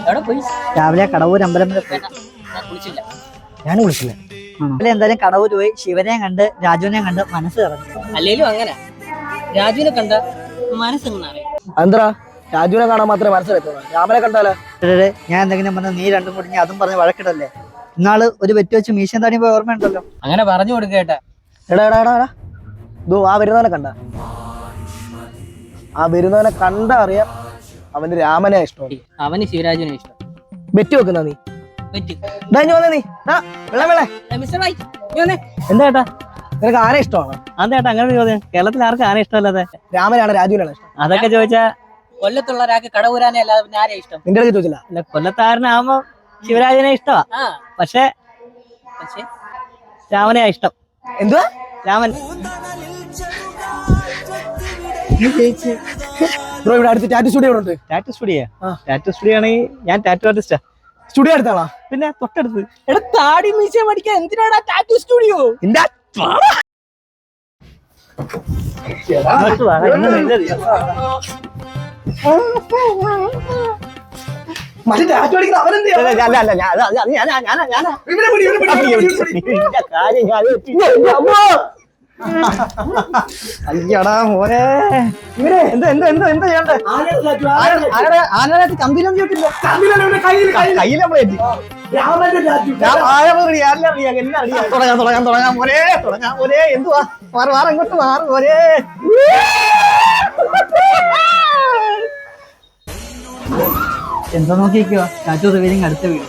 എവിടെ പോയി? രാവിലെ കടവൂർ അമ്പലം വരെ പോയി. കുളിച്ചില്ല. ഞാൻ വിളിച്ചില്ല. എന്തായാലും കടവൂർ പോയി ശിവനെയും കണ്ട് രാജുവിനെയും കണ്ട് മനസ്സ് കറങ്ങി. അല്ലേലും അങ്ങനെ രാജുവിനെ കണ്ട മനസ്സെങ്ങനെ അറിയാം? എന്താ രാജുവിനെ കാണാൻ മാത്രമേ മനസ്സിലെത്തുള്ളൂ, രാമനെ കണ്ടാലോ? ഞാൻ എന്തെങ്കിലും പറഞ്ഞ നീ രണ്ടും കൂടി അതും പറഞ്ഞ് വഴക്കിടല്ലേ. ഇന്നാള് ഒരു വെറ്റ് വെച്ച് മീശൻ താടി പോയി ഓർമ്മയുണ്ടല്ലോ. അങ്ങനെ പറഞ്ഞു കൊടുക്കേട്ടാ. എടാ എടാ എടാ എടാ ദോ ആ വരുന്നവനെ കണ്ട, ആ വരുന്നവനെ കണ്ട അറിയാം അവന് രാമനെ ഇഷ്ടം. അവന് ശിവരാജുവിനെ ഇഷ്ടം. ബെറ്റ് വെക്കുന്ന നീ പറ്റി. നീ വെള്ളം വെള്ളേ എന്താ ചേട്ടാ നിനക്ക് ആരെ ഇഷ്ടമാണ്? അതേട്ടാ അങ്ങനെ ചോദ്യം. കേരളത്തിൽ ആർക്കും ആരെ ഇഷ്ടമല്ലാതെ? രാമനാണ് രാജുവിനാണ് ഇഷ്ടം? അതൊക്കെ ചോദിച്ചാ കൊല്ലത്തുള്ള ഒരാൾക്ക് കടവൂരാനെ അല്ലാതെ പിന്നെ ആരെയാ ഇഷ്ടം? നിന്റെ അടുത്ത് ചോദിച്ചില്ല. അല്ല, കൊല്ലത്താരനാവുമ്പോ ശിവരാജനെ ഇഷ്ടമാ. പക്ഷെ രാമനെയാ ഇഷ്ടം. എന്തുവാ രാമൻ ബ്രോ ഇവിടെ അടുത്ത് ടാറ്റു സ്റ്റുഡിയോ ഉണ്ട്. Tattoo studio? ടാറ്റു സ്റ്റുഡിയോ ആണെങ്കിൽ ഞാൻ ടാറ്റു ആർട്ടിസ്റ്റാ. സ്റ്റുഡിയോ അടുത്താണോ? പിന്നെ തൊട്ടടുത്ത്. എടാ താടി മീശ പഠിക്കാൻ എന്തിനാടാ ടാറ്റു സ്റ്റുഡിയോ? മറ്റേ ടാറ്റു അടിക്കുന്ന അവനെന്ത് അയ്യടാ മോനെ, ഇവരെ എന്താ എന്താ എന്താ എന്താ ചെയ്യണ്ടേ? ആനടാ കമ്പിയിലൊന്നും ചോട്ടില്ല, കയ്യിൽ തുടങ്ങാൻ മോനെ, തുടങ്ങാൻ മോനെ. എന്തുവാ മാറി ഇങ്ങോട്ട് മാറി മോനെ. എന്താ നോക്കിക്കോ, ടാറ്റു റിവീലിംഗ് അടുത്ത വീഡിയോ.